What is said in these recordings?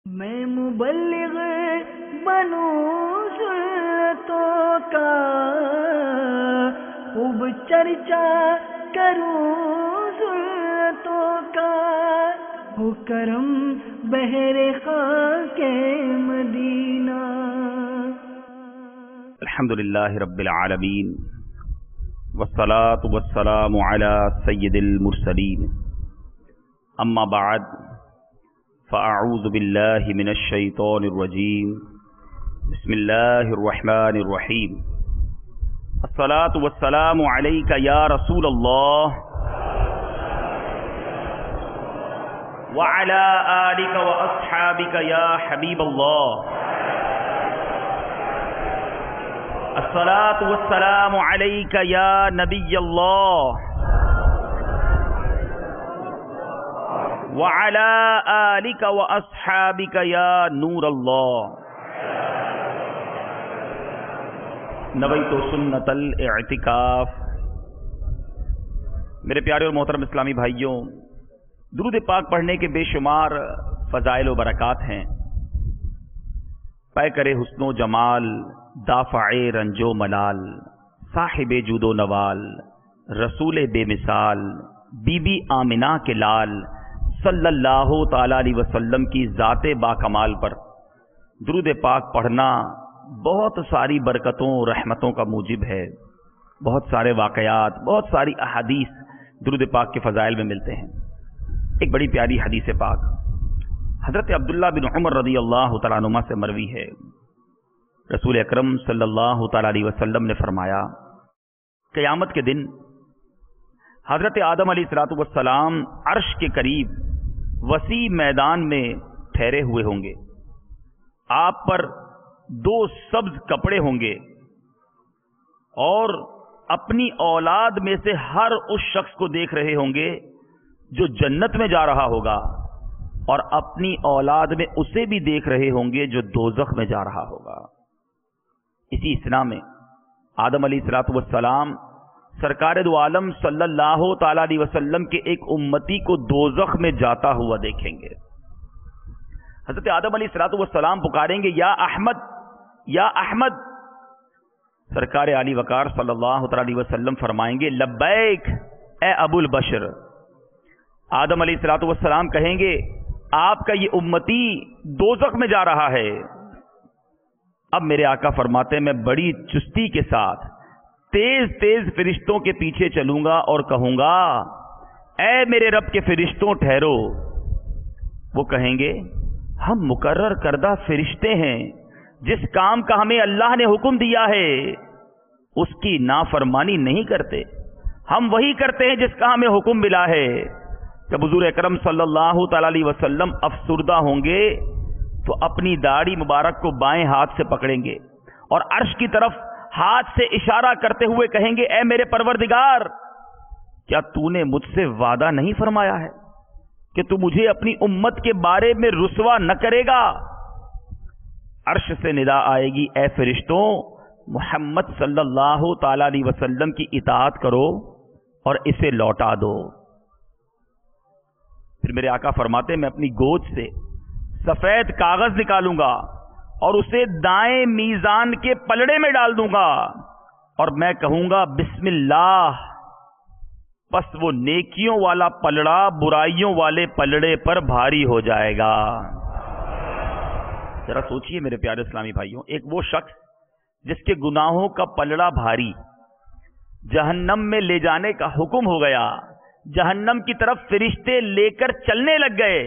میں مبلغ بنوں سنتوں کا، خوب چرچا کروں سنتوں کا، ہو کرم بہر خاک مدینہ۔ الحمدللہ رب العالمین والصلاة والسلام علی سید المرسلین، اما بعد فاعوذ باللہ من الشیطان الرجیم، بسم اللہ الرحمن الرحیم۔ الصلاة والسلام علیک یا رسول اللہ وعلی آلک واصحابک یا حبیب اللہ۔ الصلاة والسلام علیک یا نبی اللہ وعلی آلک واصحابک یا نور اللہ۔ نویت سنت الاعتکاف۔ میرے پیارے اور محترم اسلامی بھائیوں، درود پاک پڑھنے کے بے شمار فضائل و برکات ہیں۔ پے کرے حسن و جمال، دافع رنج و ملال، صاحب جود و نوال، رسول بے مثال، بی بی آمنہ کے لال صلی اللہ تعالی علیہ وسلم کی ذات با کمال پر درود پاک پڑھنا بہت ساری برکتوں رحمتوں کا موجب ہے۔ بہت سارے واقعات، بہت ساری احادیث درود پاک کے فضائل میں ملتے ہیں۔ ایک بڑی پیاری حدیث پاک حضرت عبداللہ بن عمر رضی اللہ تعالیٰ عنہما سے مروی ہے۔ رسول اکرم صلی اللہ تعالیٰ علیہ وسلم نے فرمایا، قیامت کے دن حضرت آدم علیہ السلام عرش کے قریب وسیع میدان میں ٹھہرے ہوئے ہوں گے۔ آپ پر دو سبز کپڑے ہوں گے اور اپنی اولاد میں سے ہر اس شخص کو دیکھ رہے ہوں گے جو جنت میں جا رہا ہوگا، اور اپنی اولاد میں اسے بھی دیکھ رہے ہوں گے جو دوزخ میں جا رہا ہوگا۔ اسی اسنا میں آدم علیہ السلام سرکار دو عالم صلی اللہ تعالی علیہ وسلم کے ایک امتی کو دوزخ میں جاتا ہوا دیکھیں گے۔ حضرت آدم علیہ السلام پکاریں گے، یا احمد یا احمد۔ سرکار علی وقار صلی اللہ تعالی علیہ وسلم فرمائیں گے، لبیک اے ابو البشر۔ آدم علیہ السلام کہیں گے، آپ کا یہ امتی دوزخ میں جا رہا ہے۔ اب میرے آقا فرماتے ہیں، میں بڑی چستی کے ساتھ تیز تیز فرشتوں کے پیچھے چلوں گا اور کہوں گا، اے میرے رب کے فرشتوں ٹھہرو۔ وہ کہیں گے، ہم مقرر کردہ فرشتے ہیں، جس کام کا ہمیں اللہ نے حکم دیا ہے اس کی نافرمانی نہیں کرتے، ہم وہی کرتے ہیں جس کا ہمیں حکم ملا ہے۔ جب حضور اکرم صلی اللہ تعالی علیہ وسلم افسردہ ہوں گے تو اپنی داڑھی مبارک کو بائیں ہاتھ سے پکڑیں گے اور عرش کی طرف ہاتھ سے اشارہ کرتے ہوئے کہیں گے، اے میرے پروردگار، کیا تو نے مجھ سے وعدہ نہیں فرمایا ہے کہ تو مجھے اپنی امت کے بارے میں رسوا نہ کرے گا؟ عرش سے ندا آئے گی، اے فرشتوں، محمد صلی اللہ تعالی علیہ وسلم کی اطاعت کرو اور اسے لوٹا دو۔ پھر میرے آقا فرماتے ہیں، میں اپنی گود سے سفید کاغذ نکالوں گا اور اسے دائیں میزان کے پلڑے میں ڈال دوں گا، اور میں کہوں گا بسم اللہ، پس وہ نیکیوں والا پلڑا برائیوں والے پلڑے پر بھاری ہو جائے گا۔ ذرا سوچئے میرے پیارے اسلامی بھائیوں، ایک وہ شخص جس کے گناہوں کا پلڑا بھاری، جہنم میں لے جانے کا حکم ہو گیا، جہنم کی طرف فرشتے لے کر چلنے لگ گئے،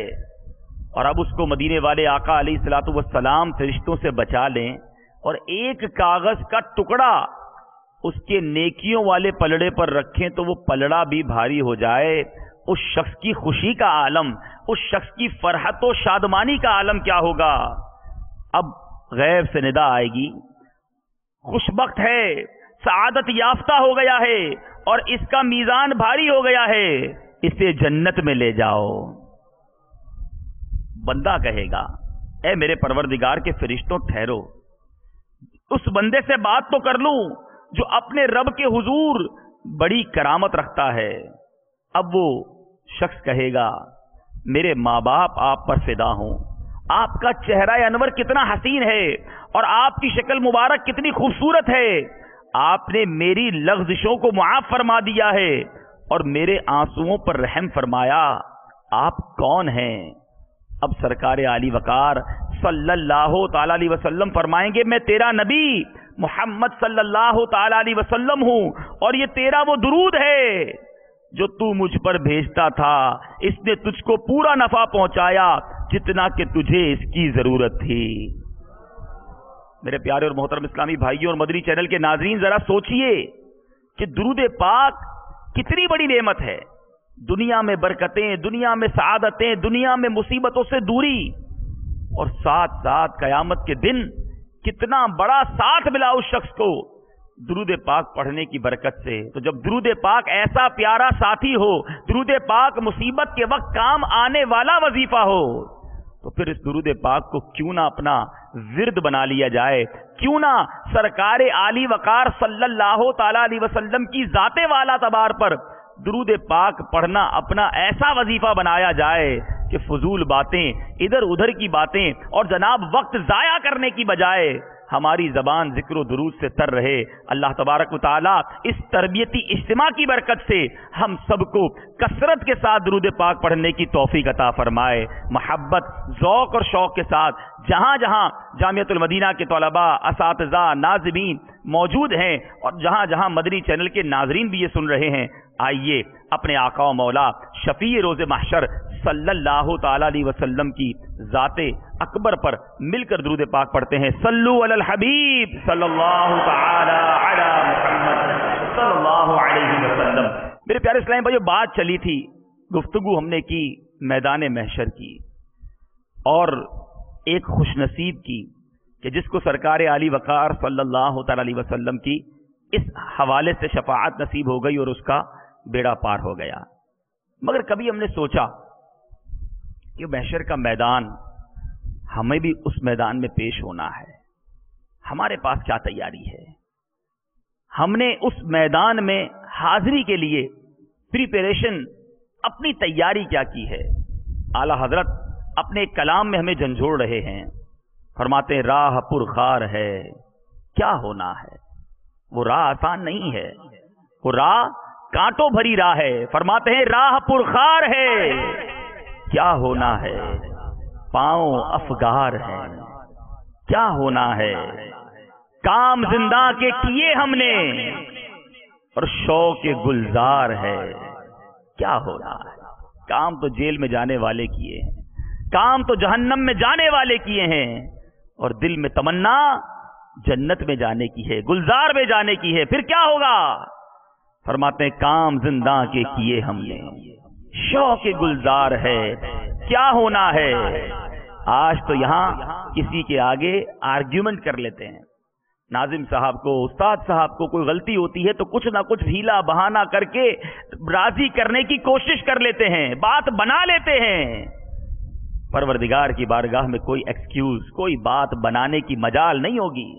اور اب اس کو مدینے والے آقا علیہ السلام فرشتوں سے بچا لیں اور ایک کاغذ کا ٹکڑا اس کے نیکیوں والے پلڑے پر رکھیں تو وہ پلڑا بھی بھاری ہو جائے۔ اس شخص کی خوشی کا عالم، اس شخص کی فرحت و شادمانی کا عالم کیا ہوگا؟ اب غیب سے ندا آئے گی، خوشبخت ہے، سعادت یافتہ ہو گیا ہے اور اس کا میزان بھاری ہو گیا ہے، اسے جنت میں لے جاؤ۔ بندہ کہے گا، اے میرے پروردگار کے فرشتوں ٹھہرو، اس بندے سے بات تو کر لوں جو اپنے رب کے حضور بڑی کرامت رکھتا ہے۔ اب وہ شخص کہے گا، میرے ماں باپ آپ پر فدا ہوں آپ کا چہرہ انور کتنا حسین ہے اور آپ کی شکل مبارک کتنی خوبصورت ہے. آپ نے میری لغزشوں کو معاف فرما دیا ہے اور میرے آنسوؤں پر رحم فرمایا. آپ کون ہیں؟ اب سرکار عالی وقار صلی اللہ تعالی علیہ وسلم فرمائیں گے میں تیرا نبی محمد صلی اللہ تعالی علیہ وسلم ہوں اور یہ تیرا وہ درود ہے جو تو مجھ پر بھیجتا تھا. اس نے تجھ کو پورا نفع پہنچایا جتنا کہ تجھے اس کی ضرورت تھی. میرے پیارے اور محترم اسلامی بھائیوں اور مدنی چینل کے ناظرین، ذرا سوچئے کہ درود پاک کتنی بڑی نعمت ہے. دنیا میں برکتیں، دنیا میں سعادتیں، دنیا میں مصیبتوں سے دوری، اور ساتھ ساتھ قیامت کے دن کتنا بڑا ساتھ ملا اس شخص کو درود پاک پڑھنے کی برکت سے. تو جب درود پاک ایسا پیارا ساتھی ہو، درود پاک مصیبت کے وقت کام آنے والا وظیفہ ہو، تو پھر اس درود پاک کو کیوں نہ اپنا ورد بنا لیا جائے، کیوں نہ سرکار عالی وقار صلی اللہ تعالی علیہ وسلم کی ذات والا تبار پر درود پاک پڑھنا اپنا ایسا وظیفہ بنایا جائے کہ فضول باتیں، ادھر ادھر کی باتیں اور جناب وقت ضائع کرنے کی بجائے ہماری زبان ذکر و درود سے تر رہے. اللہ تبارک و تعالی اس تربیتی اجتماع کی برکت سے ہم سب کو کثرت کے ساتھ درود پاک پڑھنے کی توفیق عطا فرمائے. محبت، ذوق اور شوق کے ساتھ جہاں جہاں جامعۃ المدینہ کے طلباء، اساتذہ، ناظمین موجود ہیں اور جہاں جہاں مدنی چینل کے ناظرین بھی یہ سن رہے ہیں، آئیے اپنے آقا و مولا شفیع روز محشر صلی اللہ تعالی علیہ وسلم کی ذات اکبر پر مل کر درود پاک پڑھتے ہیں. صلو علی الحبیب صلی اللہ تعالی علی محمد صلی اللہ علیہ وسلم. میرے پیارے اسلامی بھائیو، بات چلی تھی، گفتگو ہم نے کی میدان محشر کی اور ایک خوش نصیب کی کہ جس کو سرکار عالی وقار صلی اللہ تعالی علیہ وسلم کی اس حوالے سے شفاعت نصیب ہو گئی اور اس کا بیڑا پار ہو گیا. مگر کبھی ہم نے سوچا کہ محشر کا میدان، ہمیں بھی اس میدان میں پیش ہونا ہے، ہمارے پاس کیا تیاری ہے؟ ہم نے اس میدان میں حاضری کے لیے پریپریشن، اپنی تیاری کیا کی ہے؟ اعلی حضرت اپنے کلام میں ہمیں جھنجھوڑ رہے ہیں. فرماتے ہیں راہ پرخار ہے کیا ہونا ہے. وہ راہ آسان نہیں ہے، وہ راہ کانٹوں بھری راہ ہے. فرماتے ہیں راہ پرخار ہے کیا ہونا ہے، پاؤں افگار ہے کیا ہونا ہے. کام زندہ کے کیے ہم نے اور شوق گلزار ہے کیا ہونا ہے. کام تو جیل میں جانے والے کیے ہیں، کام تو جہنم میں جانے والے کیے ہیں، اور دل میں تمنا جنت میں جانے کی ہے، گلزار میں جانے کی ہے. پھر کیا ہوگا؟ فرماتے ہیں کام زندہ کے کیے ہم نے، شوق گلزار ہے کیا ہونا ہے. آج تو یہاں کسی کے آگے آرگیومنٹ کر لیتے ہیں. ناظم صاحب کو، استاد صاحب کو کوئی غلطی ہوتی ہے تو کچھ نہ کچھ ہیلا بہانہ کر کے راضی کرنے کی کوشش کر لیتے ہیں، بات بنا لیتے ہیں. پروردگار کی بارگاہ میں کوئی ایکسکیوز، کوئی بات بنانے کی مجال نہیں ہوگی.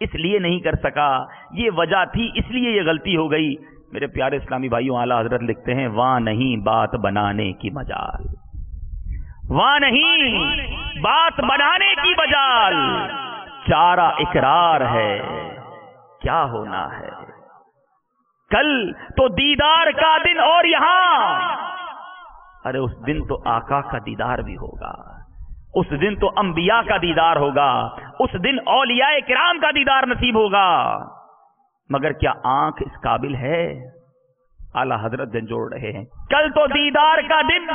اس لیے نہیں کر سکا، یہ وجہ تھی، اس لیے یہ غلطی ہو گئی. میرے پیارے اسلامی بھائیوں، اعلیٰ حضرت لکھتے ہیں وہاں نہیں بات بنانے کی مجال، وہاں نہیں بات بنانے کی مجال، چارہ اقرار ہے کیا ہونا ہے. کل تو دیدار کا دن اور یہاں، ارے اس دن تو آقا کا دیدار بھی ہوگا، اس دن تو انبیاء کا دیدار ہوگا، اس دن اولیاء کرام کا دیدار نصیب ہوگا. مگر کیا آنکھ اس قابل ہے؟ اعلیٰ حضرت جھنجھوڑ رہے ہیں کل تو دیدار کا دن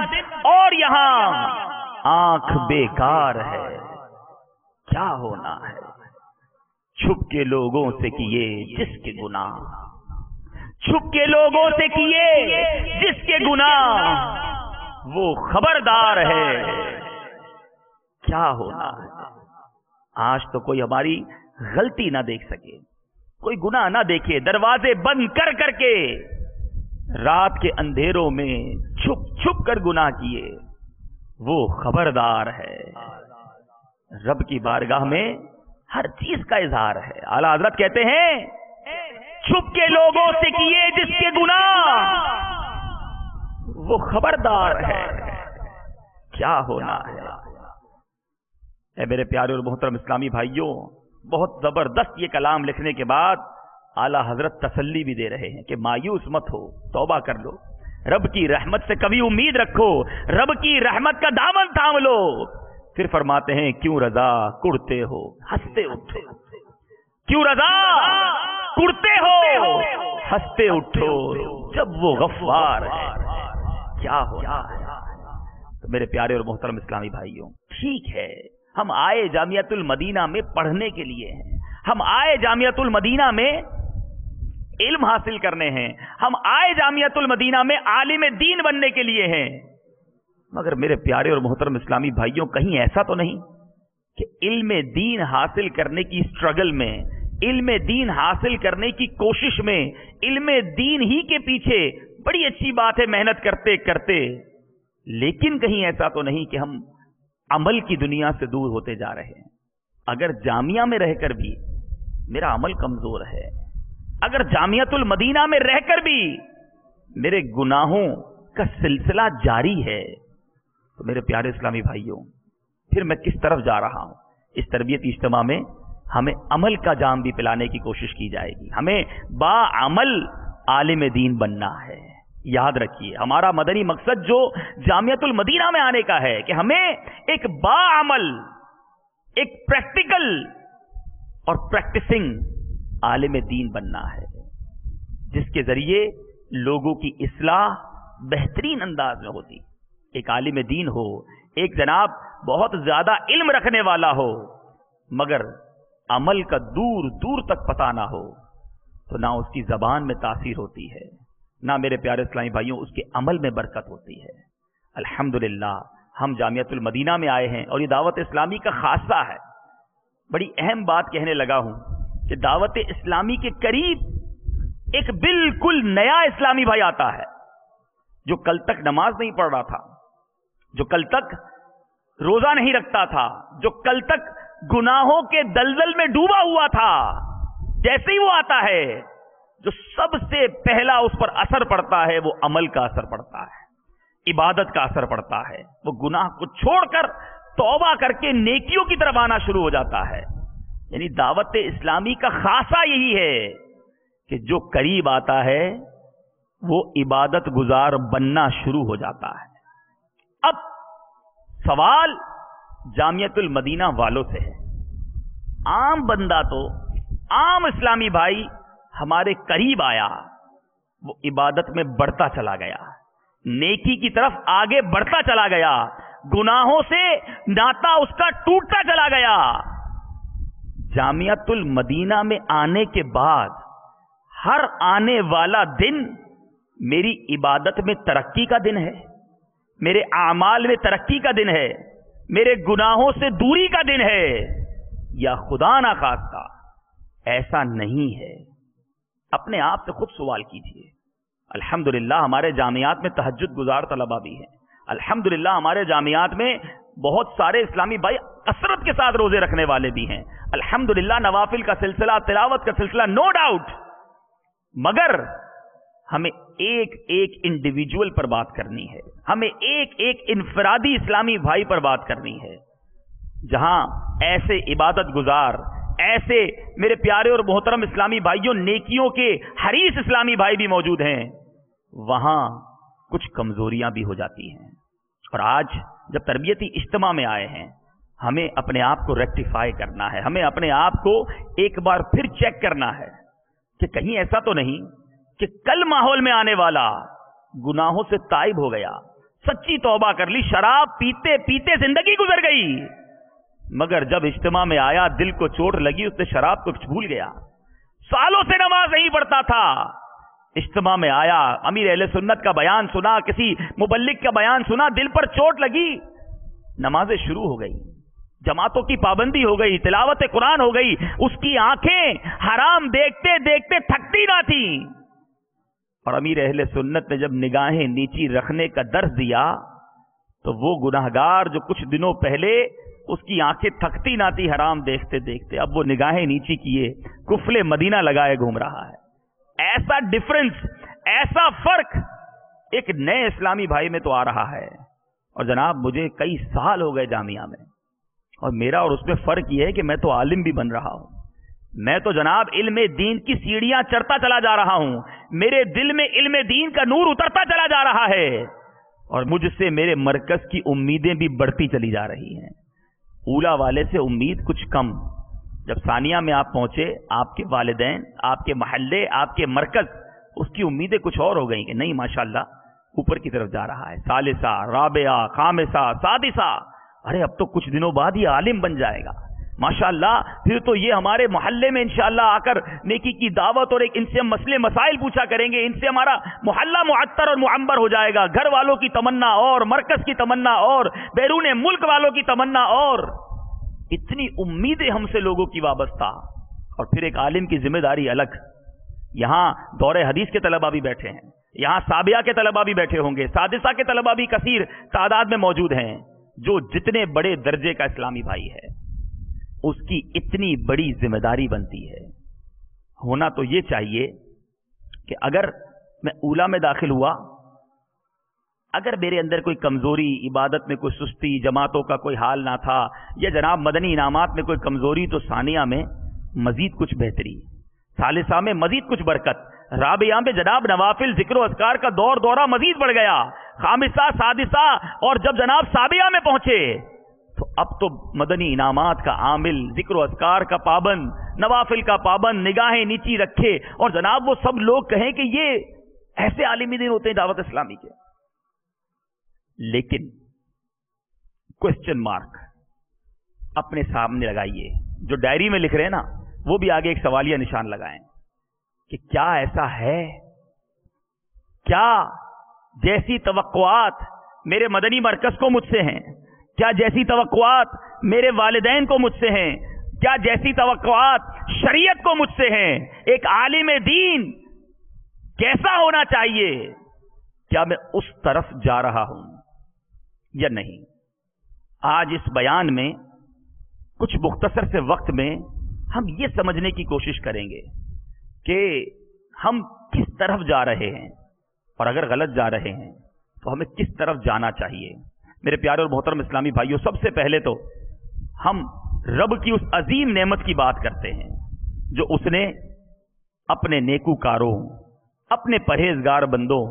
اور یہاں آنکھ بیکار ہے کیا ہونا ہے. چھپ کے لوگوں سے کیے جس کے گناہ، چھپ کے لوگوں سے کیے جس کے گناہ، وہ خبردار ہے کیا ہونا ہے. آج تو کوئی ہماری غلطی نہ دیکھ سکے، کوئی گناہ نہ دیکھے، دروازے بند کر کر کے رات کے اندھیروں میں چھپ چھپ کر گناہ کیے، وہ خبردار ہے. رب کی بارگاہ میں ہر چیز کا اظہار ہے. اعلیٰ حضرت کہتے ہیں چھپ کے لوگوں سے کیے جس کے گناہ، وہ خبردار ہے کیا ہونا ہے. اے میرے پیارے اور محترم اسلامی بھائیوں، بہت زبردست یہ کلام لکھنے کے بعد اعلیٰ حضرت تسلی بھی دے رہے ہیں کہ مایوس مت ہو، توبہ کر لو، رب کی رحمت سے کبھی امید رکھو، رب کی رحمت کا دامن تھام لو۔ پھر فرماتے ہیں کیوں رضا کڑتے ہو ہنستے اٹھو، کیوں رضا کڑتے ہو ہنستے اٹھو، جب وہ غفار ہے کیا ہونا ہے۔ تو میرے پیارے اور محترم اسلامی بھائیوں، ٹھیک ہے ہم آئے جامعۃ المدینہ میں پڑھنے کے لیے ہیں، ہم آئے جامعۃ المدینہ میں علم حاصل کرنے ہیں، ہم آئے جامعۃ المدینہ میں عالم دین بننے کے لیے ہیں، مگر میرے پیارے اور محترم اسلامی بھائیوں کہیں ایسا تو نہیں کہ علم دین حاصل کرنے کی سٹرگل میں، علم دین حاصل کرنے کی کوشش میں، علم دین ہی کے پیچھے بڑی اچھی بات ہے محنت کرتے کرتے، لیکن کہیں ایسا تو نہیں کہ ہم عمل کی دنیا سے دور ہوتے جا رہے ہیں۔ اگر جامعہ میں رہ کر بھی میرا عمل کمزور ہے، اگر جامعۃ المدینہ میں رہ کر بھی میرے گناہوں کا سلسلہ جاری ہے، تو میرے پیارے اسلامی بھائیوں پھر میں کس طرف جا رہا ہوں؟ اس تربیتی اجتماع میں ہمیں عمل کا جام بھی پلانے کی کوشش کی جائے گی، ہمیں با عمل عالم دین بننا ہے۔ یاد رکھیے ہمارا مدنی مقصد جو جامعۃ المدینہ میں آنے کا ہے کہ ہمیں ایک با عمل، ایک پریکٹیکل اور پریکٹسنگ عالم دین بننا ہے، جس کے ذریعے لوگوں کی اصلاح بہترین انداز میں ہوتی۔ ایک عالم دین ہو، ایک جناب بہت زیادہ علم رکھنے والا ہو، مگر عمل کا دور دور تک پتہ نہ ہو، تو نہ اس کی زبان میں تاثیر ہوتی ہے، نہ میرے پیارے اسلامی بھائیوں اس کے عمل میں برکت ہوتی ہے۔ الحمدللہ ہم جامعۃ المدینہ میں آئے ہیں اور یہ دعوت اسلامی کا خاصہ ہے۔ بڑی اہم بات کہنے لگا ہوں کہ دعوت اسلامی کے قریب ایک بالکل نیا اسلامی بھائی آتا ہے، جو کل تک نماز نہیں پڑھ رہا تھا، جو کل تک روزہ نہیں رکھتا تھا، جو کل تک گناہوں کے دلدل میں ڈوبا ہوا تھا، جیسے ہی وہ آتا ہے جو سب سے پہلا اس پر اثر پڑتا ہے وہ عمل کا اثر پڑتا ہے، عبادت کا اثر پڑتا ہے، وہ گناہ کو چھوڑ کر توبہ کر کے نیکیوں کی طرف آنا شروع ہو جاتا ہے۔ یعنی دعوت اسلامی کا خاصہ یہی ہے کہ جو قریب آتا ہے وہ عبادت گزار بننا شروع ہو جاتا ہے۔ اب سوال جامعۃ المدینہ والوں سے ہے، عام بندہ تو، عام اسلامی بھائی ہمارے قریب آیا، وہ عبادت میں بڑھتا چلا گیا، نیکی کی طرف آگے بڑھتا چلا گیا، گناہوں سے ناتا اس کا ٹوٹتا چلا گیا۔ جامعۃ المدینہ میں آنے کے بعد ہر آنے والا دن میری عبادت میں ترقی کا دن ہے، میرے اعمال میں ترقی کا دن ہے، میرے گناہوں سے دوری کا دن ہے، یا خدا نہ خواستہ ایسا نہیں ہے؟ اپنے آپ سے خود سوال کیجئے۔ الحمدللہ ہمارے جامعات میں تہجد گزار طلبہ بھی ہیں، الحمدللہ ہمارے جامعات میں بہت سارے اسلامی بھائی کثرت کے ساتھ روزے رکھنے والے بھی ہیں، الحمدللہ نوافل کا سلسلہ، تلاوت کا سلسلہ، نو ڈاؤٹ، مگر ہمیں ایک ایک انڈیویجول پر بات کرنی ہے، ہمیں ایک ایک انفرادی اسلامی بھائی پر بات کرنی ہے، جہاں ایسے عبادت گزار، ایسے میرے پیارے اور محترم اسلامی بھائیوں نیکیوں کے حریص اسلامی بھائی بھی موجود ہیں، وہاں کچھ کمزوریاں بھی ہو جاتی ہیں۔ اور آج جب تربیتی اجتماع میں آئے ہیں، ہمیں اپنے آپ کو ریکٹیفائی کرنا ہے، ہمیں اپنے آپ کو ایک بار پھر چیک کرنا ہے کہ کہیں ایسا تو نہیں کہ کل ماحول میں آنے والا گناہوں سے تائب ہو گیا، سچی توبہ کر لی، شراب پیتے پیتے زندگی گزر گئی، مگر جب اجتماع میں آیا دل کو چوٹ لگی، اس نے شراب کو بھول گیا، سالوں سے نماز نہیں پڑھتا تھا، اجتماع میں آیا، امیر اہل سنت کا بیان سنا، کسی مبلغ کا بیان سنا، دل پر چوٹ لگی، نمازیں شروع ہو گئی، جماعتوں کی پابندی ہو گئی، تلاوت قرآن ہو گئی، اس کی آنکھیں حرام دیکھتے دیکھتے تھکتی نہ تھی، اور امیر اہل سنت نے جب نگاہیں نیچی رکھنے کا درس دیا تو وہ گناہگار جو کچھ دنوں پہلے اس کی آنکھیں تھکتی نہ تھی حرام دیکھتے دیکھتے، اب وہ نگاہیں نیچی کیے کفل مدینہ لگائے گھوم رہا ہے۔ ایسا ڈفرنس، ایسا فرق ایک نئے اسلامی بھائی میں تو آ رہا ہے۔ اور جناب مجھے کئی سال ہو گئے جامعہ میں، اور میرا اور اس میں فرق یہ ہے کہ میں تو عالم بھی بن رہا ہوں، میں تو جناب علم دین کی سیڑھیاں چڑھتا چلا جا رہا ہوں، میرے دل میں علم دین کا نور اترتا چلا جا رہا ہے، اور مجھ سے میرے مرکز کی امیدیں بھی بڑھتی چلی جا رہی ہیں۔ اولا والے سے امید کچھ کم، جب ثانیہ میں آپ پہنچے، آپ کے والدین، آپ کے محلے، آپ کے مرکز، اس کی امیدیں کچھ اور ہو گئیں کہ نہیں ماشاءاللہ اوپر کی طرف جا رہا ہے، ثالثہ، رابعہ، خامسہ، سادسہ، ارے اب تو کچھ دنوں بعد یہ عالم بن جائے گا ماشاءاللہ، پھر تو یہ ہمارے محلے میں انشاءاللہ آ کر نیکی کی دعوت اور ایک ان سے ہم مسئلے مسائل پوچھا کریں گے، ان سے ہمارا محلہ معطر اور معمر ہو جائے گا، گھر والوں کی تمنا اور مرکز کی تمنا اور بیرون ملک والوں کی تمنا، اور اتنی امیدیں ہم سے لوگوں کی وابستہ، اور پھر ایک عالم کی ذمہ داری الگ۔ یہاں دور حدیث کے طلباء بھی بیٹھے ہیں، یہاں سابعہ کے طلباء بھی بیٹھے ہوں گے، سادسہ کے طلباء بھی کثیر تعداد میں موجود ہیں، جو جتنے بڑے درجے کا اسلامی بھائی ہے اس کی اتنی بڑی ذمہ داری بنتی ہے۔ ہونا تو یہ چاہیے کہ اگر میں اولا میں داخل ہوا، اگر میرے اندر کوئی کمزوری، عبادت میں کوئی سستی، جماعتوں کا کوئی حال نہ تھا، یا جناب مدنی انعامات میں کوئی کمزوری، تو ثانیہ میں مزید کچھ بہتری، ثالثہ میں مزید کچھ برکت، رابعہ میں جناب نوافل ذکر و اذکار کا دورہ مزید بڑھ گیا، خامسہ، سادسہ، اور جب جناب سابعہ میں پہنچے تو اب تو مدنی انعامات کا عامل، ذکر و اذکار کا پابند، نوافل کا پابند، نگاہیں نیچی رکھے، اور جناب وہ سب لوگ کہیں کہ یہ ایسے عالمی دین ہوتے ہیں دعوت اسلامی کے۔ لیکن کوسچن مارک اپنے سامنے لگائیے، جو ڈائری میں لکھ رہے ہیں نا وہ بھی آگے ایک سوالیہ نشان لگائیں کہ کیا ایسا ہے، کیا جیسی توقعات میرے مدنی مرکز کو مجھ سے ہیں، کیا جیسی توقعات میرے والدین کو مجھ سے ہیں، کیا جیسی توقعات شریعت کو مجھ سے ہیں، ایک عالم دین کیسا ہونا چاہیے، کیا میں اس طرف جا رہا ہوں یا نہیں؟ آج اس بیان میں کچھ مختصر سے وقت میں ہم یہ سمجھنے کی کوشش کریں گے کہ ہم کس طرف جا رہے ہیں، اور اگر غلط جا رہے ہیں تو ہمیں کس طرف جانا چاہیے۔ میرے پیارے اور محترم اسلامی بھائیوں، سب سے پہلے تو ہم رب کی اس عظیم نعمت کی بات کرتے ہیں جو اس نے اپنے نیکوکاروں، اپنے پرہیزگار بندوں،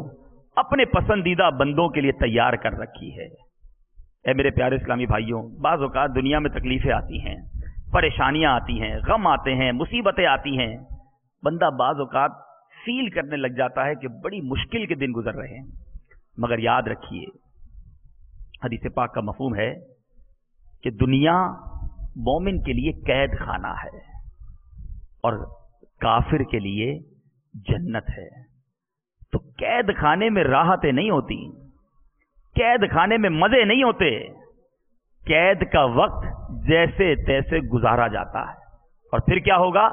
اپنے پسندیدہ بندوں کے لیے تیار کر رکھی ہے۔ اے میرے پیارے اسلامی بھائیوں، بعض اوقات دنیا میں تکلیفیں آتی ہیں، پریشانیاں آتی ہیں، غم آتے ہیں، مصیبتیں آتی ہیں، بندہ بعض اوقات فیل کرنے لگ جاتا ہے کہ بڑی مشکل کے دن گزر رہے ہیں، مگر یاد رکھیے حدیث پاک کا مفہوم ہے کہ دنیا مومن کے لیے قید خانہ ہے اور کافر کے لیے جنت ہے۔ تو قید خانے میں راحتیں نہیں ہوتی، قید خانے میں مزے نہیں ہوتے، قید کا وقت جیسے تیسے گزارا جاتا ہے، اور پھر کیا ہوگا؟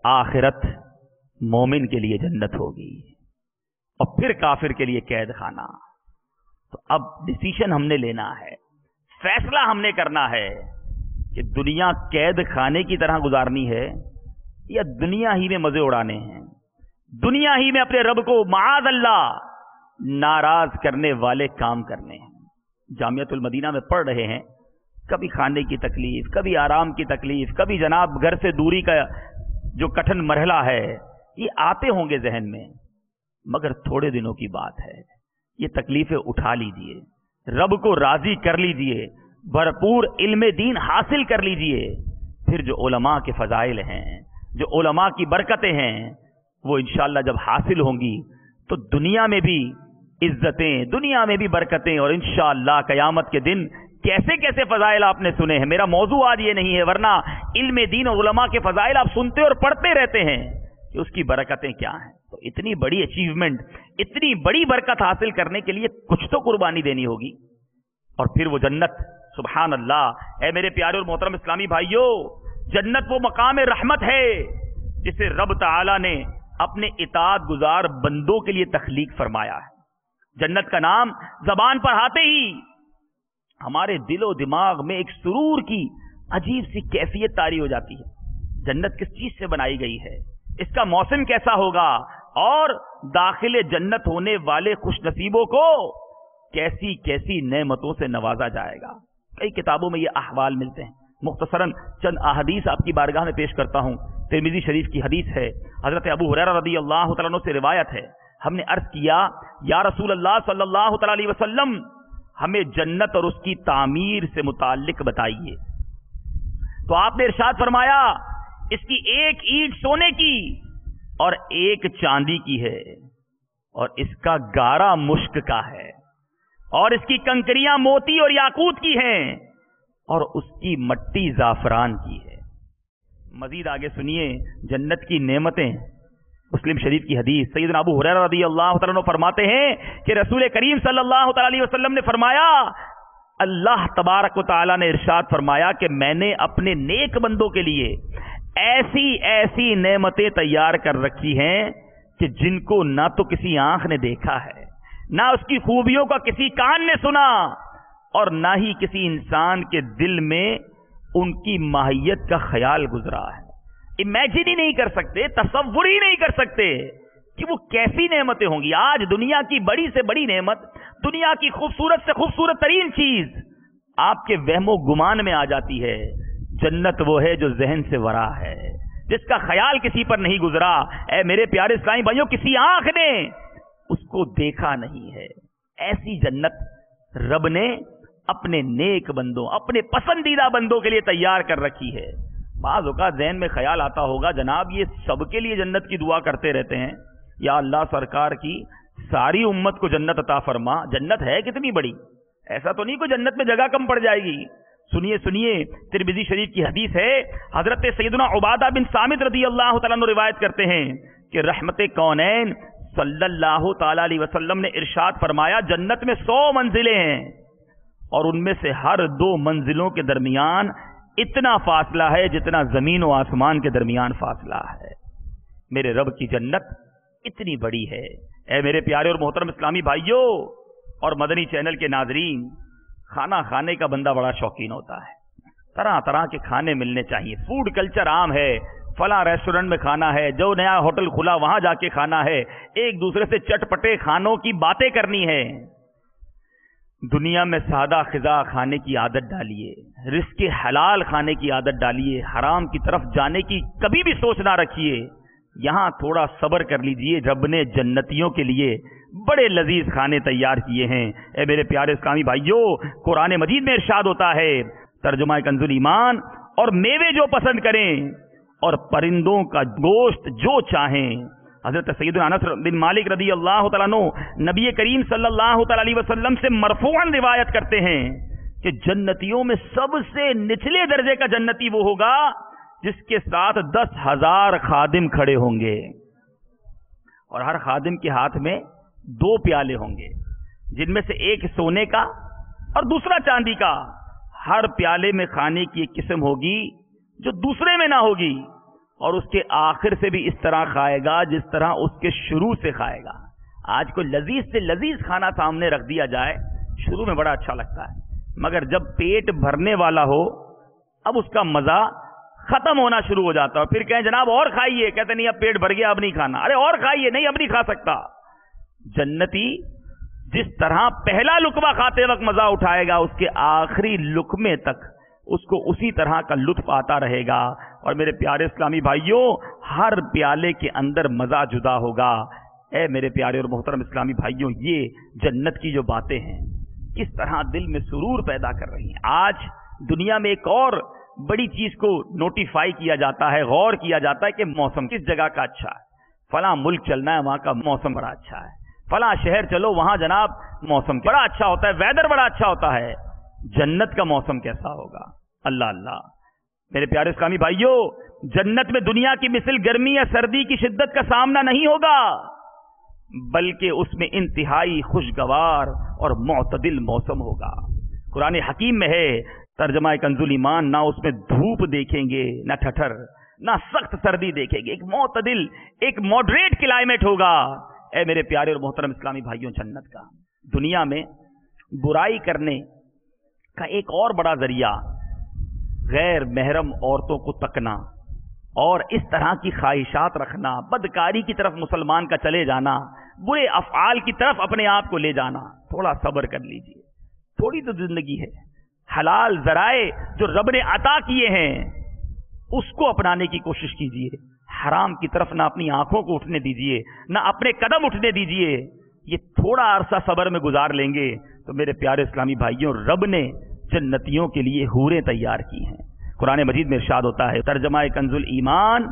آخرت مومن کے لیے جنت ہوگی اور پھر کافر کے لیے قید خانہ۔ تو اب ڈیسیشن ہم نے لینا ہے، فیصلہ ہم نے کرنا ہے کہ دنیا قید خانے کی طرح گزارنی ہے یا دنیا ہی میں مزے اڑانے ہیں، دنیا ہی میں اپنے رب کو معاذ اللہ ناراض کرنے والے کام کرنے ہیں۔ جامعۃ المدینہ میں پڑھ رہے ہیں، کبھی کھانے کی تکلیف، کبھی آرام کی تکلیف، کبھی جناب گھر سے دوری کا جو کٹھن مرحلہ ہے، یہ آتے ہوں گے ذہن میں، مگر تھوڑے دنوں کی بات ہے، یہ تکلیفیں اٹھا لیجئے، رب کو راضی کر لیجئے، بھرپور علم دین حاصل کر لیجئے، پھر جو علماء کے فضائل ہیں، جو علماء کی برکتیں ہیں، وہ انشاءاللہ جب حاصل ہوں گی تو دنیا میں بھی عزتیں، دنیا میں بھی برکتیں، اور انشاءاللہ قیامت کے دن کیسے کیسے فضائل آپ نے سنے ہیں۔ میرا موضوع آج یہ نہیں ہے، ورنہ علم دین اور علماء کے فضائل آپ سنتے اور پڑھتے رہتے ہیں کہ اس کی برکتیں کیا ہیں۔ تو اتنی بڑی اچیومنٹ، اتنی بڑی برکت حاصل کرنے کے لیے کچھ تو قربانی دینی ہوگی، اور پھر وہ جنت، سبحان اللہ۔ اے میرے پیارے اور محترم اسلامی بھائیوں، جنت وہ مقام رحمت ہے جسے رب تعالی نے اپنے اطاعت گزار بندوں کے لیے تخلیق فرمایا ہے۔ جنت کا نام زبان پر آتے ہی ہمارے دل و دماغ میں ایک سرور کی عجیب سی کیفیت طاری ہو جاتی ہے۔ جنت کس چیز سے بنائی گئی ہے، اس کا موسم کیسا ہوگا، اور داخل جنت ہونے والے خوش نصیبوں کو کیسی کیسی نعمتوں سے نوازا جائے گا۔ کئی کتابوں میں یہ احوال ملتے ہیں. مختصراً چند احادیث آپ کی بارگاہ میں پیش کرتا ہوں. ترمذی شریف کی حدیث ہے, حضرت ابو ہریرہ رضی اللہ تعالیٰ عنہ سے روایت ہے. ہم نے عرض کیا یا رسول اللہ صلی اللہ تعالیٰ علیہ وسلم, ہمیں جنت اور اس کی تعمیر سے متعلق بتائیے. تو آپ نے ارشاد فرمایا اس کی ایک اینٹ سونے کی اور ایک چاندی کی ہے, اور اس کا گارا مشک کا ہے, اور اس کی کنکریاں موتی اور یاقوت کی ہیں, اور اس کی مٹی زعفران کی ہے. مزید آگے سنیے جنت کی نعمتیں. مسلم شریف کی حدیث, سیدنا ابو ہریرہ رضی اللہ تعالیٰ عنہ فرماتے ہیں کہ رسول کریم صلی اللہ تعالی علیہ وسلم نے فرمایا, اللہ تبارک و تعالیٰ نے ارشاد فرمایا کہ میں نے اپنے نیک بندوں کے لیے ایسی ایسی نعمتیں تیار کر رکھی ہیں کہ جن کو نہ تو کسی آنکھ نے دیکھا ہے, نہ اس کی خوبیوں کا کسی کان نے سنا, اور نہ ہی کسی انسان کے دل میں ان کی ماہیت کا خیال گزرا ہے. امیجن ہی نہیں کر سکتے, تصور ہی نہیں کر سکتے کہ وہ کیسی نعمتیں ہوں گی. آج دنیا کی بڑی سے بڑی نعمت, دنیا کی خوبصورت سے خوبصورت ترین چیز آپ کے وہم و گمان میں آ جاتی ہے. جنت وہ ہے جو ذہن سے ورا ہے, جس کا خیال کسی پر نہیں گزرا. اے میرے پیارے اسلامی بھائیوں, کسی آنکھ نے اس کو دیکھا نہیں ہے. ایسی جنت رب نے اپنے نیک بندوں, اپنے پسندیدہ بندوں کے لیے تیار کر رکھی ہے. بعض اوقات ذہن میں خیال آتا ہوگا جناب یہ سب کے لیے جنت کی دعا کرتے رہتے ہیں, یا اللہ سرکار کی ساری امت کو جنت عطا فرما. جنت ہے کتنی بڑی, ایسا تو نہیں کوئی جنت میں جگہ کم پڑ جائے گی. سنیے سنیے, ترمذی شریف کی حدیث ہے, حضرت سیدنا عبادہ بن صامت رضی اللہ تعالیٰ عنہ روایت کرتے ہیں کہ رحمت کونین صلی اللہ تعالی علیہ وسلم نے ارشاد فرمایا جنت میں 100 منزلیں ہیں, اور ان میں سے ہر 2 منزلوں کے درمیان اتنا فاصلہ ہے جتنا زمین و آسمان کے درمیان فاصلہ ہے. میرے رب کی جنت اتنی بڑی ہے. اے میرے پیارے اور محترم اسلامی بھائیوں اور مدنی چینل کے ناظرین, کھانا کھانے کا بندہ بڑا شوقین ہوتا ہے. طرح طرح کے کھانے ملنے چاہیے. فوڈ کلچر عام ہے, فلاں ریسٹورنٹ میں کھانا ہے, جو نیا ہوٹل کھلا وہاں جا کے کھانا ہے, ایک دوسرے سے چٹپٹے کھانوں کی باتیں کرنی ہے. دنیا میں سادہ غذا کھانے کی عادت ڈالیے, رزق حلال کھانے کی عادت ڈالیے, حرام کی طرف جانے کی کبھی بھی سوچ نہ رکھیے. یہاں تھوڑا صبر کر لیجئے, رب نے جنتیوں کے لیے بڑے لذیذ کھانے تیار کیے ہیں. اے میرے پیارے اسلامی بھائیوں, قرآن مجید میں ارشاد ہوتا ہے, ترجمہ کنز ایمان, اور میوے جو پسند کریں اور پرندوں کا گوشت جو چاہیں. حضرت سیدنا انس بن مالک رضی اللہ تعالیٰ عنہ نبی کریم صلی اللہ تعالیٰ علیہ وسلم سے مرفوعاً روایت کرتے ہیں کہ جنتیوں میں سب سے نچلے درجے کا جنتی وہ ہوگا جس کے ساتھ 10,000 خادم کھڑے ہوں گے, اور ہر خادم کے ہاتھ میں 2 پیالے ہوں گے, جن میں سے ایک سونے کا اور دوسرا چاندی کا. ہر پیالے میں کھانے کی ایک قسم ہوگی جو دوسرے میں نہ ہوگی, اور اس کے آخر سے بھی اس طرح کھائے گا جس طرح اس کے شروع سے کھائے گا. آج کو لذیذ سے لذیذ کھانا سامنے رکھ دیا جائے, شروع میں بڑا اچھا لگتا ہے, مگر جب پیٹ بھرنے والا ہو اب اس کا مزہ ختم ہونا شروع ہو جاتا ہے. پھر کہیں جناب اور کھائیے, کہتے نہیں اب پیٹ بھر گیا اب نہیں کھانا. ارے اور کھائیے, نہیں اب نہیں کھا سکتا. جنتی جس طرح پہلا لقمہ کھاتے وقت مزہ اٹھائے گا, اس کے آخری لقمے تک اس کو اسی طرح کا لطف آتا رہے گا. اور میرے پیارے اسلامی بھائیوں, ہر پیالے کے اندر مزہ جدا ہوگا. اے میرے پیارے اور محترم اسلامی بھائیوں, یہ جنت کی جو باتیں ہیں کس طرح دل میں سرور پیدا کر رہی ہیں. آج دنیا میں ایک اور بڑی چیز کو نوٹیفائی کیا جاتا ہے, غور کیا جاتا ہے کہ موسم کس جگہ کا اچھا ہے. فلاں ملک چلنا ہے, وہاں کا موسم بڑا اچھا ہے. فلاں شہر چلو, وہاں جناب موسم بڑا اچھا ہوتا ہے, ویدر بڑا اچھا ہوتا ہے. جنت کا موسم کیسا ہوگا؟ اللہ اللہ. میرے پیارے اسلامی بھائیوں, جنت میں دنیا کی مثل گرمی یا سردی کی شدت کا سامنا نہیں ہوگا, بلکہ اس میں انتہائی خوشگوار اور معتدل موسم ہوگا. قرآن حکیم میں ہے, ترجمہ کنز ایمان, نہ اس میں دھوپ دیکھیں گے نہ ٹھٹر, نہ سخت سردی دیکھیں گے, ایک معتدل, ایک ماڈریٹ کلائمیٹ ہوگا. اے میرے پیارے اور محترم اسلامی بھائیوں, جنت کا دنیا میں برائی کرنے کا ایک اور بڑا ذریعہ غیر محرم عورتوں کو تکنا اور اس طرح کی خواہشات رکھنا, بدکاری کی طرف مسلمان کا چلے جانا, برے افعال کی طرف اپنے آپ کو لے جانا. تھوڑا صبر کر لیجئے, تھوڑی تو زندگی ہے, حلال ذرائع جو رب نے عطا کیے ہیں اس کو اپنانے کی کوشش کیجیے. حرام کی طرف نہ اپنی آنکھوں کو اٹھنے دیجیے نہ اپنے قدم اٹھنے دیجیے. یہ تھوڑا عرصہ صبر میں گزار لیں گے تو میرے پیارے اسلامی بھائیوں رب نے جنتیوں کے لیے حوریں تیار کی ہیں. قرآن مجید میں ارشاد ہوتا ہے ترجمہ کنز الایمان،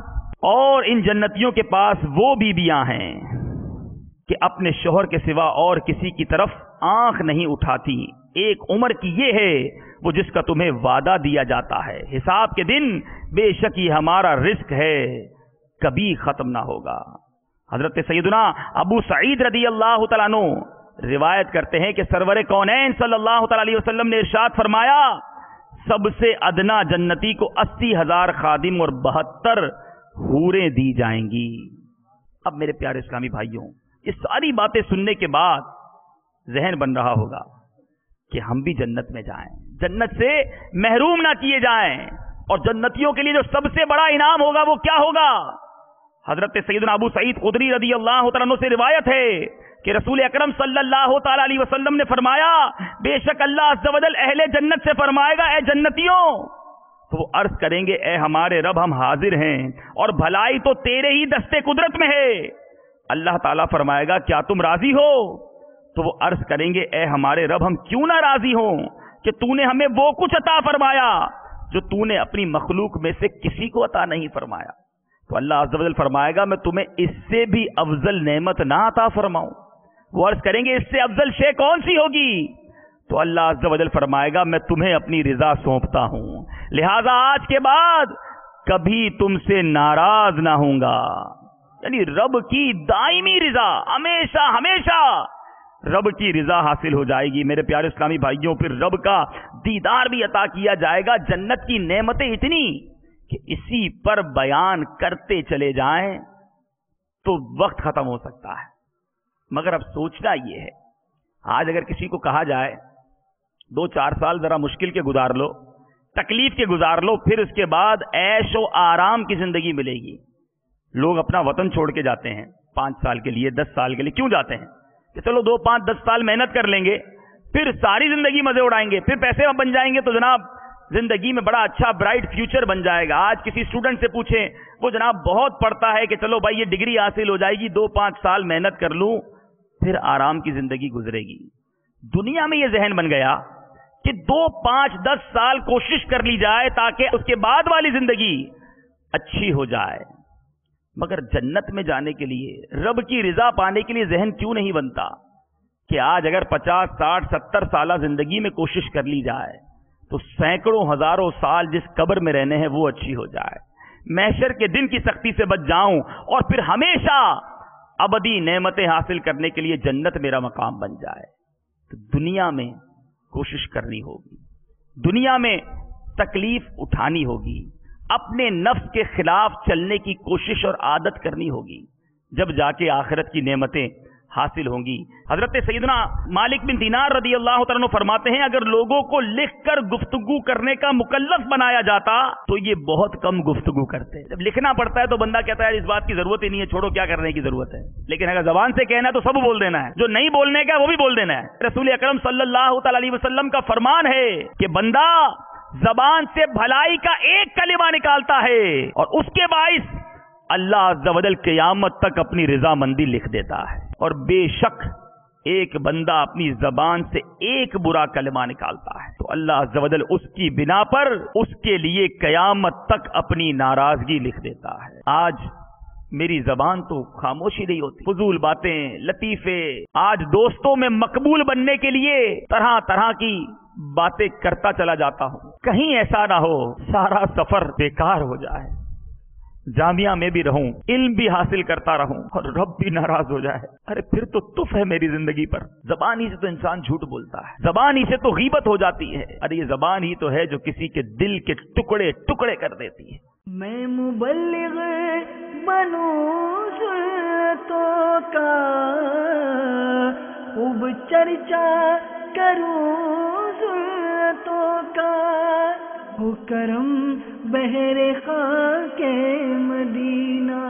اور ان جنتیوں کے پاس وہ بیویاں ہیں کہ اپنے شوہر کے سوا اور کسی کی طرف آنکھ نہیں اٹھاتی. ایک عمر کی یہ ہے وہ جس کا تمہیں وعدہ دیا جاتا ہے. حساب کے دن بے شک یہ ہمارا رزق ہے، کبھی ختم نہ ہوگا. حضرت سیدنا ابو سعید رضی اللہ تعالیٰ عنہ روایت کرتے ہیں کہ سرور کونین صلی اللہ تعالیٰ علیہ وسلم نے ارشاد فرمایا سب سے ادنا جنتی کو 80,000 خادم اور 72 حوریں دی جائیں گی. اب میرے پیارے اسلامی بھائیوں یہ ساری باتیں سننے کے بعد ذہن بن رہا ہوگا کہ ہم بھی جنت میں جائیں، جنت سے محروم نہ کیے جائیں. اور جنتیوں کے لیے جو سب سے بڑا انعام ہوگا وہ کیا ہوگا؟ حضرت سیدنا ابو سعید خدری رضی اللہ تعالیٰ عنہ سے روایت ہے کہ رسول اکرم صلی اللہ تعالیٰ علیہ وسلم نے فرمایا بے شک اللہ عز و جل اہل جنت سے فرمائے گا اے جنتیوں، تو وہ عرض کریں گے اے ہمارے رب ہم حاضر ہیں اور بھلائی تو تیرے ہی دستے قدرت میں ہے. اللہ تعالیٰ فرمائے گا کیا تم راضی ہو؟ تو وہ عرض کریں گے اے ہمارے رب ہم کیوں نہ راضی ہوں کہ تو نے ہمیں وہ کچھ عطا فرمایا جو تو نے اپنی مخلوق میں سے کسی کو عطا نہیں فرمایا. تو اللہ عز و جل فرمائے گا میں تمہیں اس سے بھی افضل نعمت نہ عطا فرماؤں؟ وہ عرض کریں گے اس سے افضل شے کون سی ہوگی؟ تو اللہ عز و جل فرمائے گا میں تمہیں اپنی رضا سونپتا ہوں، لہذا آج کے بعد کبھی تم سے ناراض نہ ہوں گا. یعنی رب کی دائمی رضا، ہمیشہ ہمیشہ رب کی رضا حاصل ہو جائے گی. میرے پیارے اسلامی بھائیوں پھر رب کا دیدار بھی عطا کیا جائے گا. جنت کی نعمتیں اتنی کہ اسی پر بیان کرتے چلے جائیں تو وقت ختم ہو سکتا ہے. مگر اب سوچنا یہ ہے آج اگر کسی کو کہا جائے 2-4 سال ذرا مشکل کے گزار لو، تکلیف کے گزار لو، پھر اس کے بعد عیش و آرام کی زندگی ملے گی. لوگ اپنا وطن چھوڑ کے جاتے ہیں 5 سال کے لیے 10 سال کے لیے. کیوں جاتے ہیں؟ کہ چلو 2, 5, 10 سال محنت کر لیں گے پھر ساری زندگی مزے اڑائیں گے، پھر پیسے بن جائیں گے تو جناب زندگی میں بڑا اچھا برائٹ فیوچر بن جائے گا. آج کسی اسٹوڈنٹ سے پوچھیں وہ جناب بہت پڑھتا ہے کہ چلو بھائی یہ ڈگری حاصل ہو جائے گی 2-5 سال محنت کر لوں پھر آرام کی زندگی گزرے گی. دنیا میں یہ ذہن بن گیا کہ 2, 5, 10 سال کوشش کر لی جائے تاکہ اس کے بعد والی زندگی اچھی ہو جائے. مگر جنت میں جانے کے لیے رب کی رضا پانے کے لیے ذہن کیوں نہیں بنتا کہ آج اگر 50, 60, 70 سالہ زندگی میں کوشش کر لی جائے تو سینکڑوں ہزاروں سال جس قبر میں رہنے ہیں وہ اچھی ہو جائے، محشر کے دن کی سختی سے بچ جاؤں اور پھر ہمیشہ ابدی نعمتیں حاصل کرنے کے لیے جنت میرا مقام بن جائے. تو دنیا میں کوشش کرنی ہوگی، دنیا میں تکلیف اٹھانی ہوگی، اپنے نفس کے خلاف چلنے کی کوشش اور عادت کرنی ہوگی، جب جا کے آخرت کی نعمتیں حاصل ہوں گی. حضرت سیدنا مالک بن دینار رضی اللہ تعالیٰ عنہ فرماتے ہیں اگر لوگوں کو لکھ کر گفتگو کرنے کا مکلف بنایا جاتا تو یہ بہت کم گفتگو کرتے. جب لکھنا پڑتا ہے تو بندہ کہتا ہے اس بات کی ضرورت ہی نہیں ہے، چھوڑو کیا کرنے کی ضرورت ہے. لیکن اگر زبان سے کہنا ہے تو سب بول دینا ہے، جو نہیں بولنے کا وہ بھی بول دینا ہے. رسول اکرم صلی اللہ تعالیٰ علیہ وسلم کا فرمان ہے کہ بندہ زبان سے بھلائی کا ایک کلمہ نکالتا ہے اور اس کے باعث اللہ عز و جل قیامت تک اپنی رضامندی لکھ دیتا ہے. اور بے شک ایک بندہ اپنی زبان سے ایک برا کلمہ نکالتا ہے تو اللہ عز و جل اس کی بنا پر اس کے لیے قیامت تک اپنی ناراضگی لکھ دیتا ہے. آج میری زبان تو خاموشی نہیں ہوتی، فضول باتیں، لطیفے. آج دوستوں میں مقبول بننے کے لیے طرح طرح کی باتیں کرتا چلا جاتا ہوں. کہیں ایسا نہ ہو سارا سفر بیکار ہو جائے، جامعہ میں بھی رہوں، علم بھی حاصل کرتا رہوں اور رب بھی ناراض ہو جائے. ارے پھر تو تف ہے میری زندگی پر. زبان ہی سے تو انسان جھوٹ بولتا ہے، زبان ہی سے تو غیبت ہو جاتی ہے. ارے یہ زبان ہی تو ہے جو کسی کے دل کے ٹکڑے ٹکڑے کر دیتی ہے. میں مبلغ بنوں سنتوں کا، خوب چرچا کروں سنتوں کا، ہو کرم بہر خاک مدینہ.